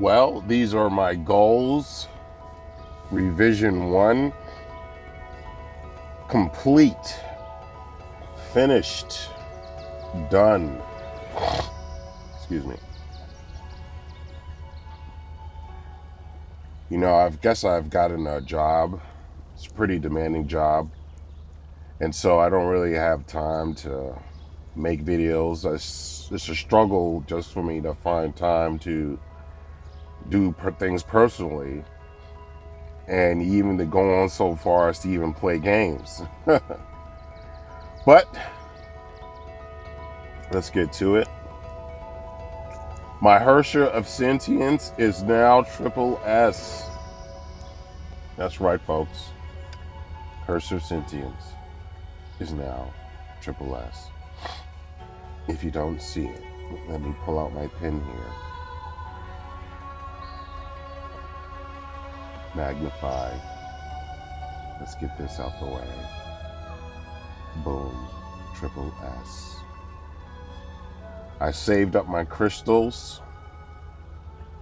Well, these are my goals. Revision 1 complete, finished, done. Excuse me. You know, I guess I've gotten a job. It's a pretty demanding job. And so I don't really have time to make videos. It's a struggle just for me to find time to do things personally, and even to go on so far as to even play games. But let's get to it. My HI3rd of Sentience is now triple S. That's right, folks. HI3rd of Sentience is now triple S. If you don't see it, let me pull out my pen here. Magnify. Let's get this out the way. Boom. Triple S. I saved up my crystals.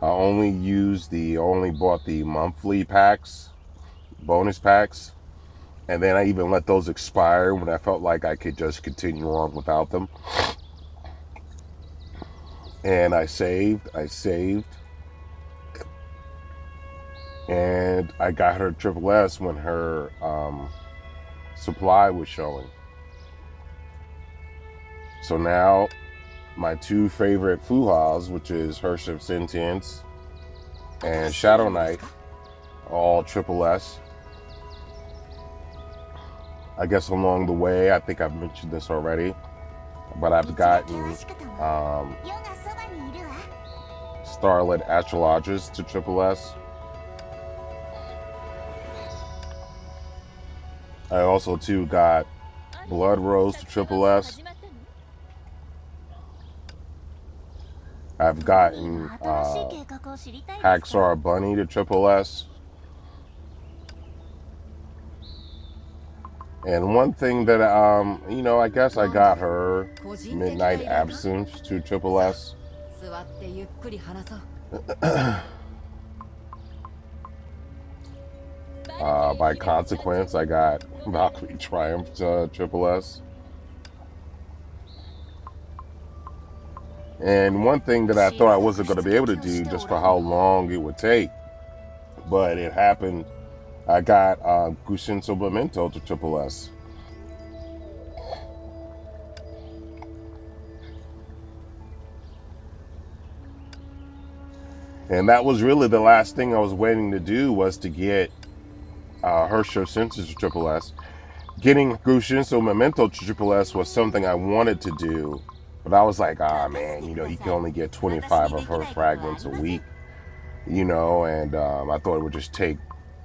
I only bought the monthly packs, bonus packs, and then I even let those expire when I felt like I could just continue on without them. And I saved, and I got her triple S when her supply was showing. So now my two favorite Fuhas, which is HI3rd of Sentience and Shadow Knight, all triple S. I guess along the way, I think I've mentioned this already, but I've gotten Starlit Astrologist to triple S. I also too got Blood Rose to triple S. I've gotten Haxar Bunny to triple S. And one thing that, I guess I got her Midnight Absence to triple S. By consequence, I got Valkyrie Triumph to triple S. And one thing that I thought I wasn't going to be able to do just for how long it would take, but it happened. I got Gushinso Memento to triple S. And that was really the last thing I was waiting to do, was to get HI3rd of Sentience to triple S. Getting Gushinso Memento to triple S was something I wanted to do, but I was like, man, you can only get 25 of her fragments a week, and I thought it would just take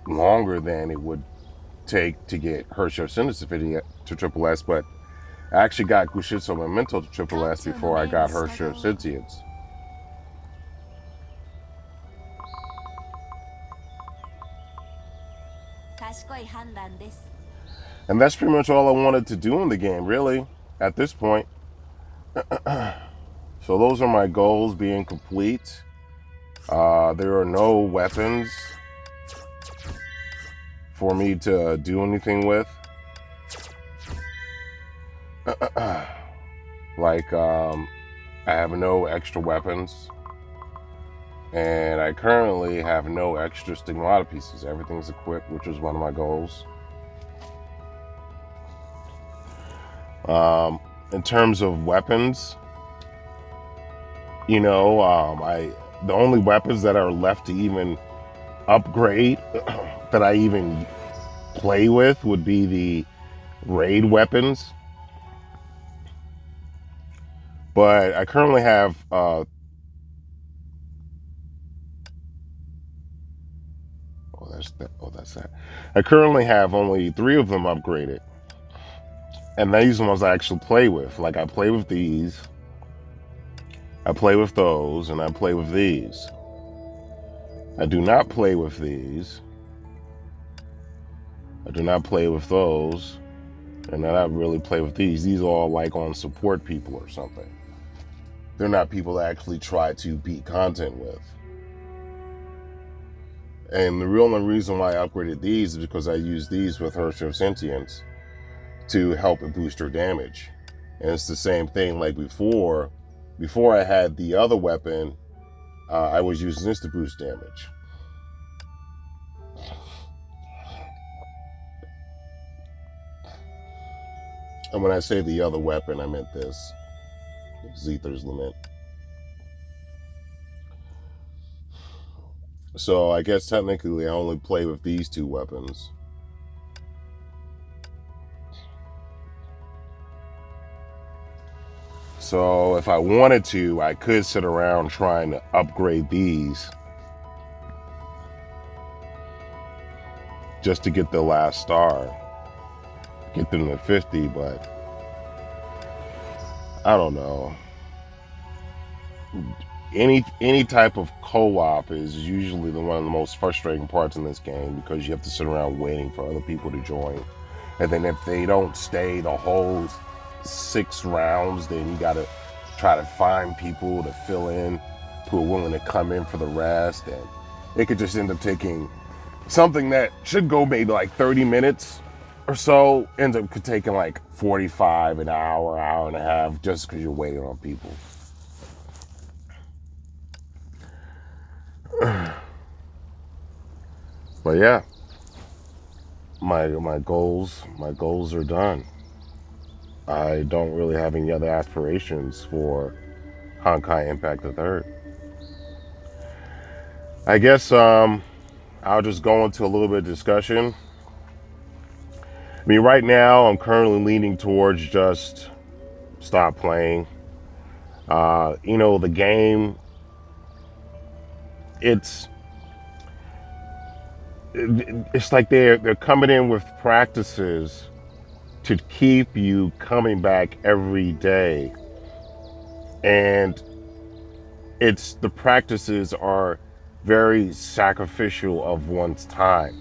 longer than it would take to get HI3rd of Sentience to triple S, but I actually got Gushinso Memento to triple S before I got HI3rd of Sentience. And that's pretty much all I wanted to do in the game, really, at this point. So those are my goals being complete. There are no weapons for me to do anything with. I have no extra weapons. And I currently have no extra stigmata pieces. Everything's equipped, which was one of my goals. In terms of weapons, the only weapons that are left to even upgrade that I even play with would be the raid weapons. But I currently have that's that. I currently have only 3 of them upgraded. And these are the ones I actually play with. Like, I play with these, I play with those, and I play with these. I do not play with these. I do not play with those. And I don't really play with these. These are all like on support people or something. They're not people that actually try to beat content with. And the real only reason why I upgraded these is because I used these with HI3rd Sentience to help it boost her damage. And it's the same thing like before. Before I had the other weapon, I was using this to boost damage. And when I say the other weapon, I meant this. HI3rd's Lament. So I guess technically I only play with these two weapons. So if I wanted to, I could sit around trying to upgrade these just to get the last star, get them to 50, but I don't know. Any type of co-op is usually one of the most frustrating parts in this game, because you have to sit around waiting for other people to join. And then if they don't stay the whole 6 rounds, then you gotta try to find people to fill in who are willing to come in for the rest. And it could just end up taking something that should go maybe like 30 minutes or so, ends up taking like 45, an hour, hour and a half, just because you're waiting on people. But yeah, my goals are done. I don't really have any other aspirations for Honkai Impact HI3rd. I guess I'll just go into a little bit of discussion. I mean, right now I'm currently leaning towards just stop playing. The game, it's like they're coming in with practices to keep you coming back every day, and the practices are very sacrificial of one's time.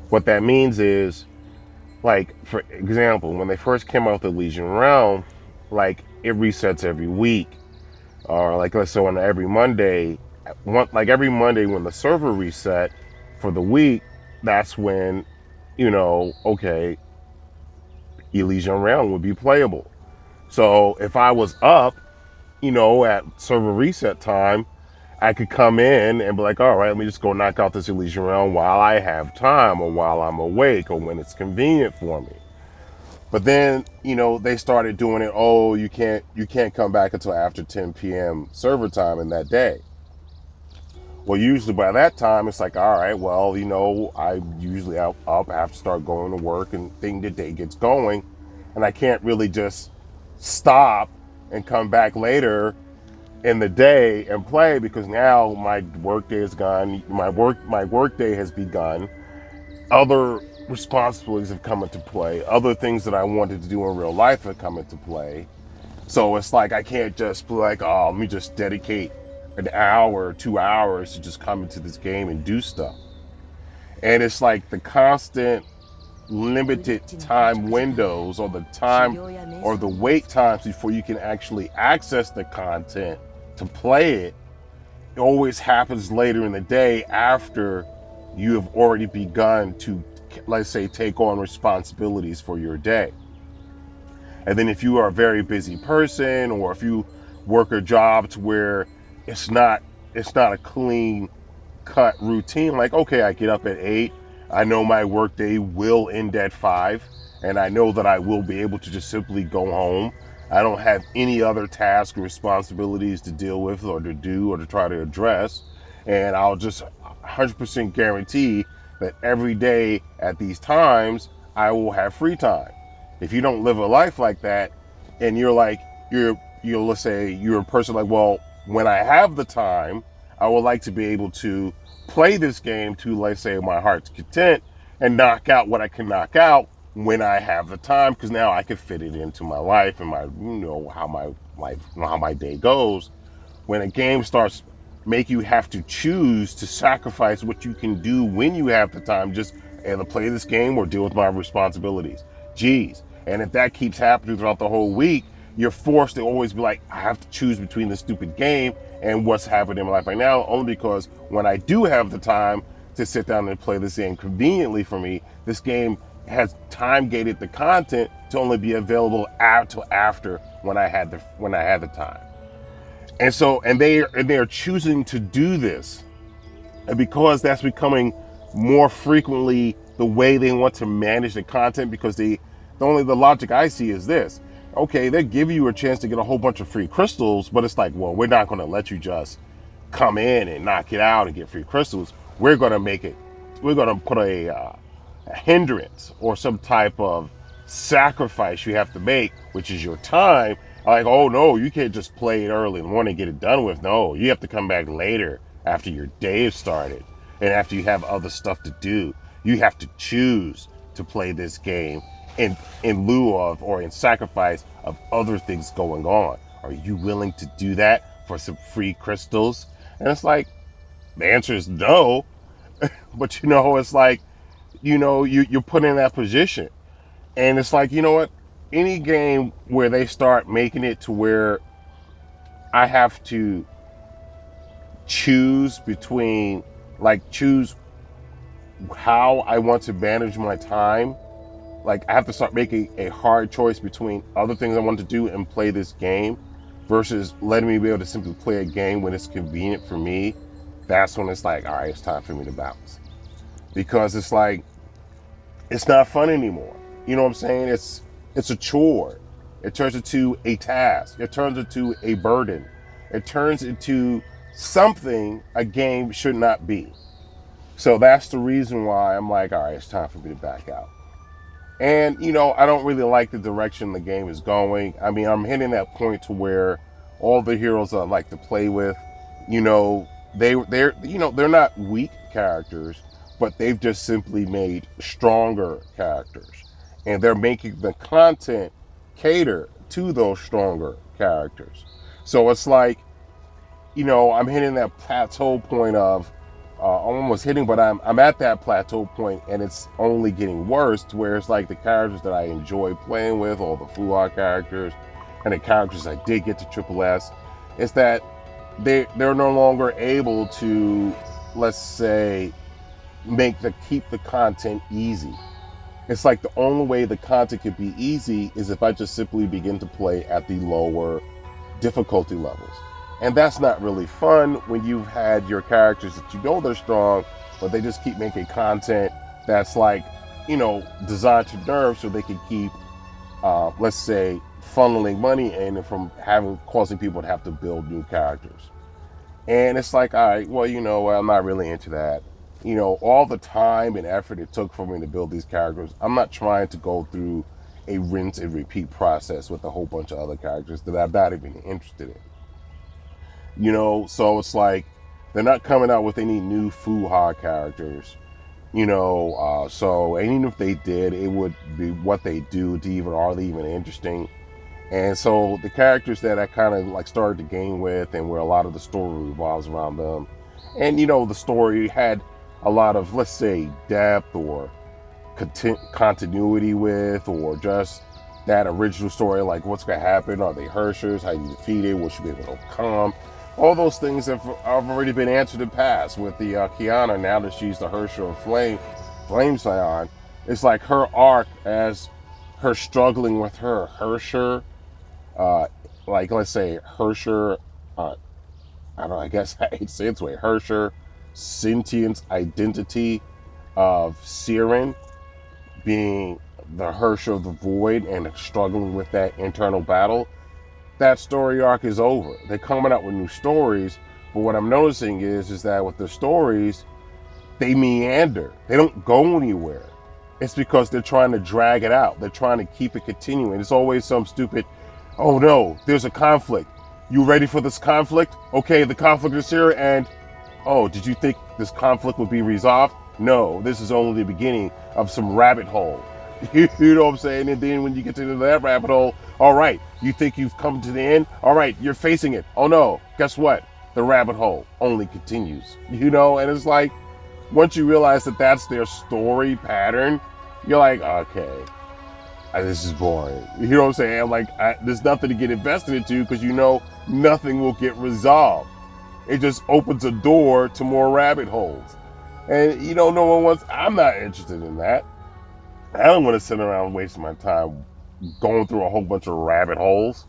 What that means is, like, for example, when they first came out with the Legion Realm, like, it resets every week, or like, let's say on every Monday, every Monday when the server reset for the week, that's when, okay, Elysian Realm would be playable. So if I was up, at server reset time, I could come in and be like, all right, let me just go knock out this Elysian Realm while I have time, or while I'm awake, or when it's convenient for me. But then, they started doing it, oh, you can't come back until after 10 p.m. server time in that day. Well, usually by that time, it's like, all right, well, I usually up, have to start going to work, and the day gets going, and I can't really just stop and come back later in the day and play, because now my work day is gone. My work day has begun. Other responsibilities have come into play. Other things that I wanted to do in real life have come into play. So it's like I can't just be like, oh, let me just dedicate an hour or 2 hours to just come into this game and do stuff. And it's like the constant limited time windows, or the time or the wait times before you can actually access the content to play it. It always happens later in the day, after you have already begun to, let's say, take on responsibilities for your day. And then if you are a very busy person, or if you work a job to where it's not a clean cut routine, like, okay, I get up at 8, I know my work day will end at 5, and I know that I will be able to just simply go home. I don't have any other tasks or responsibilities to deal with, or to do, or to try to address, and I'll just 100% guarantee that every day at these times I will have free time. If you don't live a life like that, and let's say you're a person like, well, when I have the time, I would like to be able to play this game to, let's say, my heart's content, and knock out what I can knock out when I have the time, because now I can fit it into my life and how my life, how my day goes. When a game starts make you have to choose to sacrifice what you can do when you have the time, just either play this game or deal with my responsibilities. Geez. And if that keeps happening throughout the whole week, you're forced to always be like, I have to choose between this stupid game and what's happening in my life right now, only because when I do have the time to sit down and play this game conveniently for me, this game has time gated the content to only be available after when I had the time. And so they're choosing to do this, and because that's becoming more frequently the way they want to manage the content, because the logic I see is this: okay, they give you a chance to get a whole bunch of free crystals, but it's like, well, we're not going to let you just come in and knock it out and get free crystals. We're going to put a hindrance or some type of sacrifice you have to make, which is your time. Like, oh no, you can't just play it early and want to get it done with. No, you have to come back later after your day has started and after you have other stuff to do. You have to choose to play this game in lieu of or in sacrifice of other things going on. Are you willing to do that for some free crystals? And it's like, the answer is no. But it's like, you're put in that position. And it's like, you know what? Any game where they start making it to where I have to choose how I want to manage my time. Like, I have to start making a hard choice between other things I want to do and play this game versus letting me be able to simply play a game when it's convenient for me. That's when it's like, all right, it's time for me to bounce. Because it's like, it's not fun anymore. You know what I'm saying? It's a chore. It turns into a task. It turns into a burden. It turns into something a game should not be. So that's the reason why I'm like, all right, it's time for me to back out. And, I don't really like the direction the game is going. I mean, I'm hitting that point to where all the heroes I like to play with, they're not weak characters, but they've just simply made stronger characters. And they're making the content cater to those stronger characters. So it's like, I'm hitting that plateau point of, almost hitting, but I'm at that plateau point, and it's only getting worse to where it's like the characters that I enjoy playing with, all the Fuwa characters, and the characters I did get to Triple S, is that they're no longer able to, let's say, keep the content easy. It's like the only way the content could be easy is if I just simply begin to play at the lower difficulty levels. And that's not really fun when you've had your characters that they're strong, but they just keep making content that's like, designed to nerf so they can keep, let's say, funneling money in from causing people to have to build new characters. And it's like, all right, well, I'm not really into that. All the time and effort it took for me to build these characters, I'm not trying to go through a rinse and repeat process with a whole bunch of other characters that I'm not even interested in. So it's like they're not coming out with any new Fuha characters, so even if they did, it would be what they do to are they even interesting. And so the characters that I kind of like started the game with, and where a lot of the story revolves around them, and the story had a lot of, let's say, depth or continuity with, or just that original story, like what's going to happen, are they HI3rds, how you defeat it, what should be able to overcome. All those things have already been answered in past with the Kiana, now that she's the HI3rd of Flame Scion. It's like her arc as her struggling with her HI3rd, like, let's say, HI3rd, I don't know, I guess I hate to say it this way, HI3rd sentient identity of Siren being the HI3rd of the Void and struggling with that internal battle. That story arc is over. They're coming out with new stories, but what I'm noticing is that with the stories, they meander. They don't go anywhere. It's because they're trying to drag it out. They're trying to keep it continuing. It's always some stupid, oh no, there's a conflict. You ready for this conflict? Okay, the conflict is here, and oh, did you think this conflict would be resolved? No, this is only the beginning of some rabbit hole. You know what I'm saying? And then when you get to that rabbit hole, all right, you think you've come to the end? All right, you're facing it. Oh no, guess what? The rabbit hole only continues. And it's like, once you realize that that's their story pattern, you're like, okay. This is boring. You know what I'm saying? Like, there's nothing to get invested into because you know nothing will get resolved. It just opens a door to more rabbit holes. And you know, no one wants, I'm not interested in that. I don't want to sit around and waste my time going through a whole bunch of rabbit holes.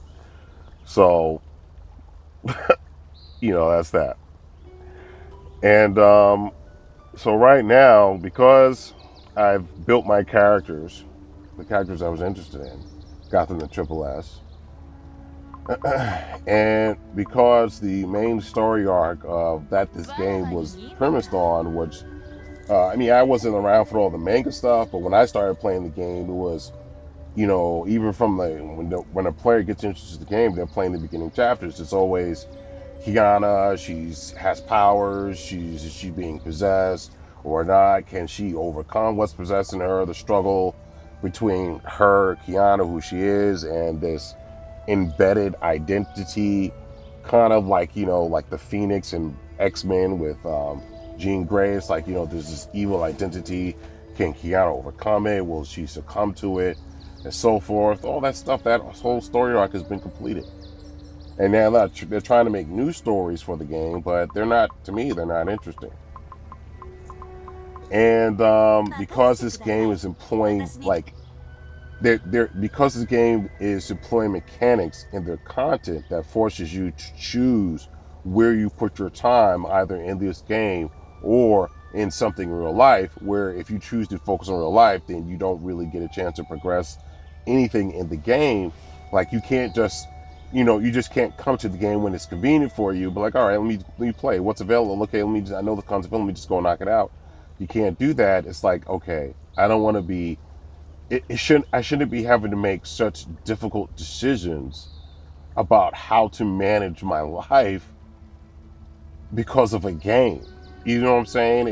So, you know, that's that. And so right now, because I've built my characters, the characters I was interested in, got them to Triple S. And because the main story arc of that this game was premised on, which I mean, I wasn't around for all the manga stuff, but when I started playing the game, it was, you know, even from the when a player gets introduced to the game, they're playing the beginning chapters. It's always Kiana. She's has powers. Is she being possessed or not? Can she overcome what's possessing her? The struggle between her, Kiana, who she is, and this embedded identity, kind of like, you know, like the Phoenix and X-Men with Jean Grey. It's like, you know, there's this evil identity. Can Kiana overcome it? Will she succumb to it? And so forth. All that stuff, that whole story arc has been completed. And now they're trying to make new stories for the game, but they're not, to me, they're not interesting. And because this game is employing, like, because this game is employing mechanics in their content that forces you to choose where you put your time, either in this game or in something in real life, where if you choose to focus on real life, then you don't really get a chance to progress anything in the game. Like, you can't just, you know, you just can't come to the game when it's convenient for you, but like, all right, let me play. What's available? Okay, I know the concept, let me just go knock it out. You can't do that. It's like, okay, I don't want to be, I shouldn't be having to make such difficult decisions about how to manage my life because of a game. You know what I'm saying?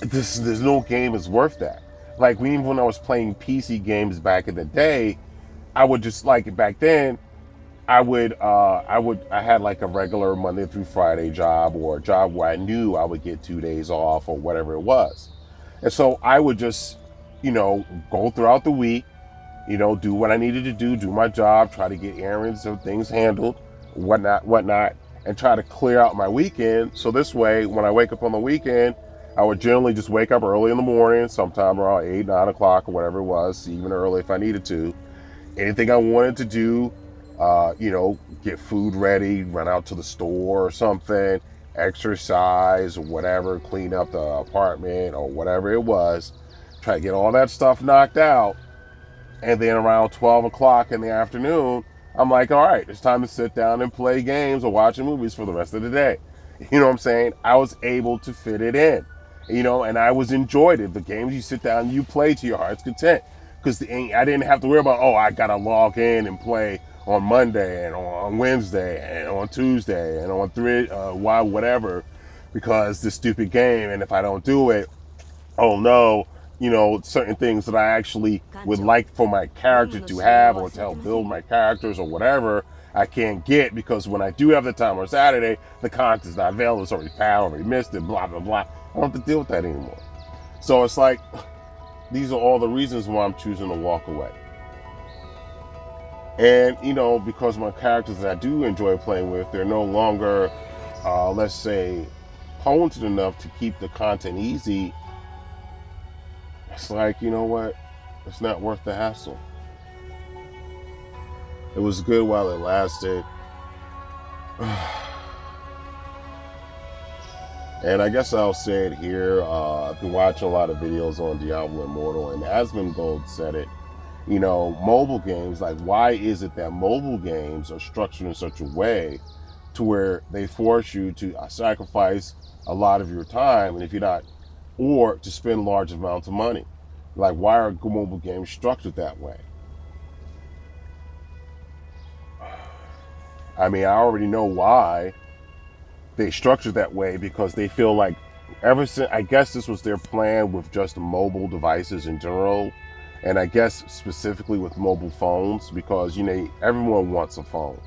There's no game is worth that. Like, even when I was playing PC games back in the day, I would just, like, back then, I had like a regular Monday through Friday job, or a job where I knew I would get 2 days off or whatever it was. And so I would just, you know, go throughout the week, you know, do what I needed to do my job, try to get errands and things handled, whatnot, and try to clear out my weekend. So this way, when I wake up on the weekend, I would generally just wake up early in the morning, sometime around 8, 9 o'clock or whatever it was, even early if I needed to. Anything I wanted to do, you know, get food ready, run out to the store or something, exercise or whatever, clean up the apartment or whatever it was, try to get all that stuff knocked out. And then around 12 o'clock in the afternoon, I'm like, all right, it's time to sit down and play games or watch movies for the rest of the day. You know what I'm saying? I was able to fit it in, you know, and I was enjoyed it. The games you sit down and you play to your heart's content. Because I didn't have to worry about, oh, I got to log in and play on Monday and on Wednesday and on Tuesday and on whatever, because this stupid game. And if I don't do it, oh no, you know, certain things that I actually would like for my character to have or to help build my characters or whatever, I can't get, because when I do have the time on Saturday, the content's not available, it's already passed, already missed it, blah, blah, blah. I don't have to deal with that anymore. So it's like, these are all the reasons why I'm choosing to walk away. And, you know, because my characters that I do enjoy playing with, they're no longer, let's say, potent enough to keep the content easy. It's like, you know what? It's not worth the hassle. It was good while it lasted. And I guess I'll say it here. I've been watching a lot of videos on Diablo Immortal, and Asmongold said it. You know, mobile games, like, why is it that mobile games are structured in such a way to where they force you to sacrifice a lot of your time, and if you're not, or to spend large amounts of money? Like, why are mobile games structured that way? I mean, I already know why they structured that way, because they feel like, ever since, I guess this was their plan with just mobile devices in general, and I guess specifically with mobile phones, because, you know, everyone wants a phone,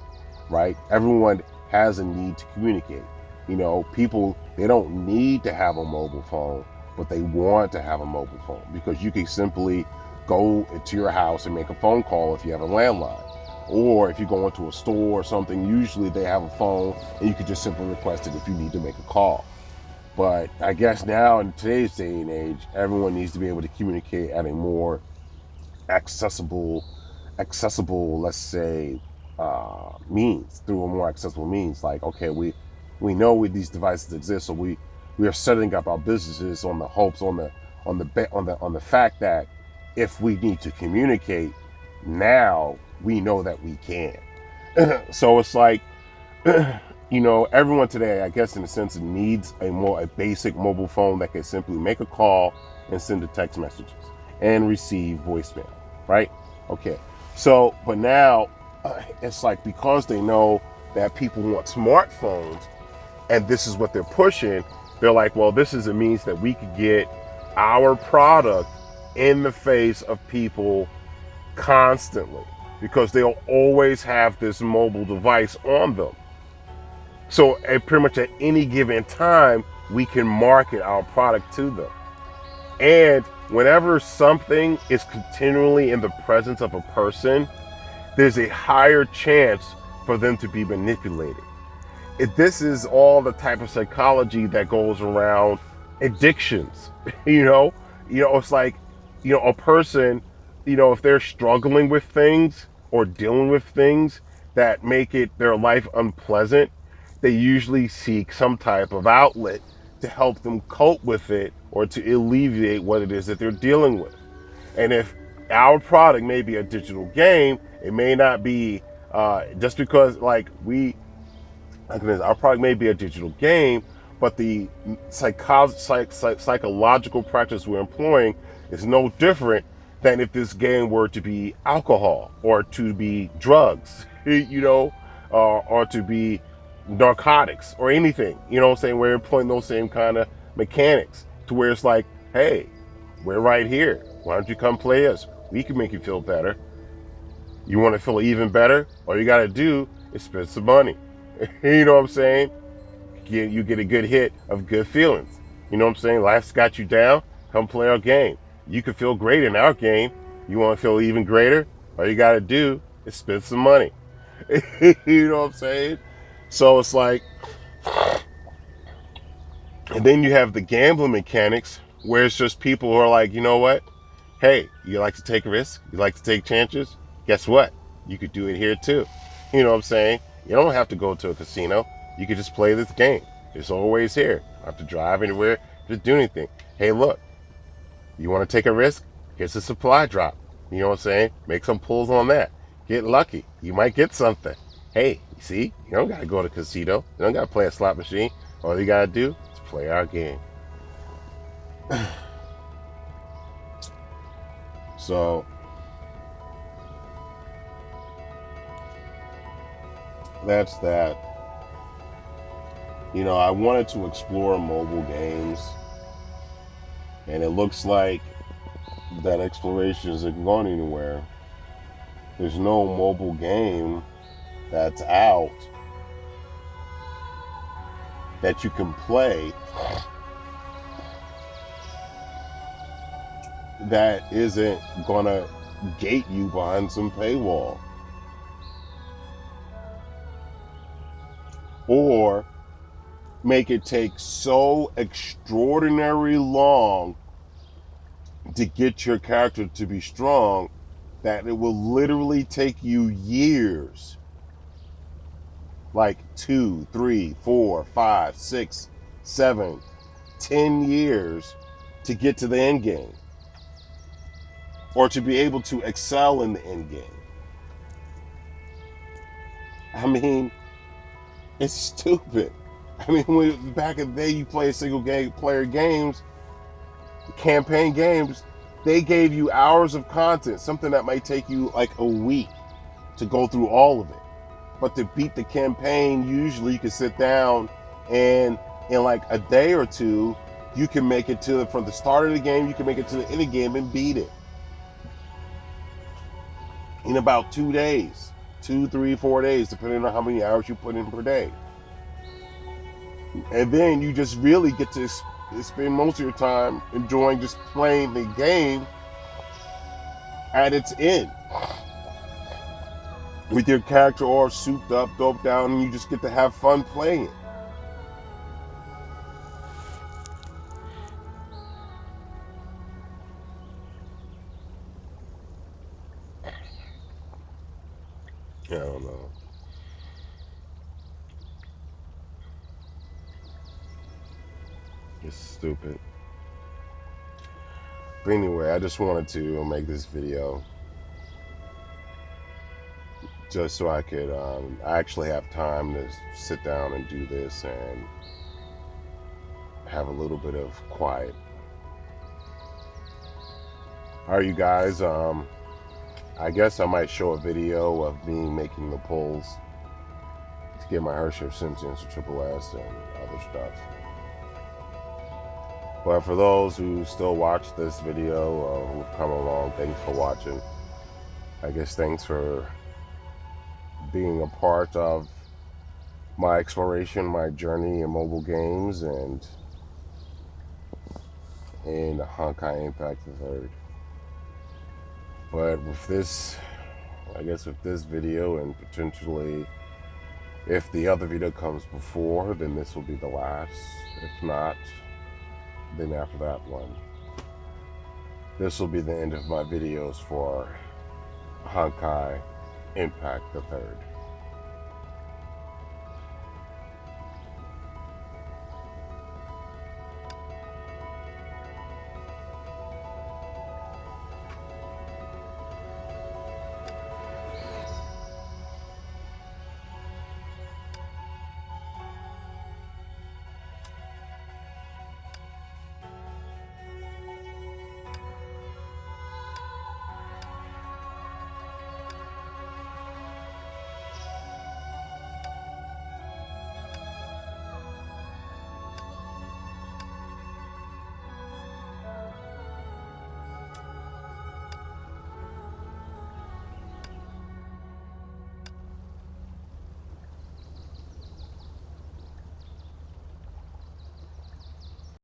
right? Everyone has a need to communicate. You know, people, they don't need to have a mobile phone, but they want to have a mobile phone, because you can simply go to your house and make a phone call if you have a landline. Or if you go into a store or something, usually they have a phone and you can just simply request it if you need to make a call. But I guess now in today's day and age, everyone needs to be able to communicate at a more accessible, let's say, means, through a more accessible means. Like, okay, we know these devices exist, so we are setting up our businesses on the hopes, on the fact that if we need to communicate, now we know that we can. So it's like, everyone today, I guess in a sense, needs a basic mobile phone that can simply make a call and send a text messages and receive voicemail, right? Okay. So, but now it's like, because they know that people want smartphones and this is what they're pushing, they're like, well, this is a means that we could get our product in the face of people constantly, because they'll always have this mobile device on them. So pretty much at any given time, we can market our product to them. And whenever something is continually in the presence of a person, there's a higher chance for them to be manipulated. This is all the type of psychology that goes around addictions. It's like, a person, if they're struggling with things or dealing with things that make their life unpleasant, they usually seek some type of outlet to help them cope with it or to alleviate what it is that they're dealing with. And if our product may be a digital game, it may not be just because our product may be a digital game, but the psychological practice we're employing is no different than if this game were to be alcohol or to be drugs, or to be narcotics or anything. What I'm saying? We're employing those same kind of mechanics to where it's like, hey, we're right here. Why don't you come play us? We can make you feel better. You want to feel even better? All you got to do is spend some money. You know what I'm saying? You get a good hit of good feelings. You know what I'm saying? Life's got you down. Come play our game. You can feel great in our game. You want to feel even greater? All you got to do is spend some money. You know what I'm saying? So it's like, and then you have the gambling mechanics where it's just people who are like, you know what? Hey, you like to take risks? You like to take chances? Guess what? You could do it here too. You know what I'm saying? You don't have to go to a casino. You could just play this game. It's always here. You don't have to drive anywhere, just do anything. Hey, look, you want to take a risk? Here's a supply drop. You know what I'm saying? Make some pulls on that. Get lucky. You might get something. Hey, you see? You don't got to go to a casino. You don't got to play a slot machine. All you got to do is play our game. So, that's that. I wanted to explore mobile games, and it looks like that exploration isn't going anywhere. There's no mobile game that's out that you can play that isn't gonna gate you behind some paywall, or make it take so extraordinarily long to get your character to be strong that it will literally take you years, like 2, 3, 4, 5, 6, 7, 10 years to get to the end game, or to be able to excel in the end game. I mean, it's stupid. I mean, back in the day, you play single player games, campaign games, they gave you hours of content, something that might take you like a week to go through all of it. But to beat the campaign, usually you can sit down and in like a day or two, you can make it from the start of the game, you can make it to the end of the game and beat it in about 2 days, 2, 3, 4 days, depending on how many hours you put in per day. And then you just really get to spend most of your time enjoying just playing the game at its end. With your character all souped up, doped down, and you just get to have fun playing it. I don't know. It's stupid. But anyway, I just wanted to make this video just so I could actually have time to sit down and do this and have a little bit of quiet. Alright, you guys, I guess I might show a video of me making the pulls to get my HI3rd Sentience or Triple S and other stuff. But for those who still watch this video, who've come along, thanks for watching. I guess thanks for being a part of my exploration, my journey in mobile games and in Honkai Impact the 3rd. But with this, I guess with this video and potentially if the other video comes before, then this will be the last. If not, then after that one, this will be the end of my videos for Honkai Impact the 3rd.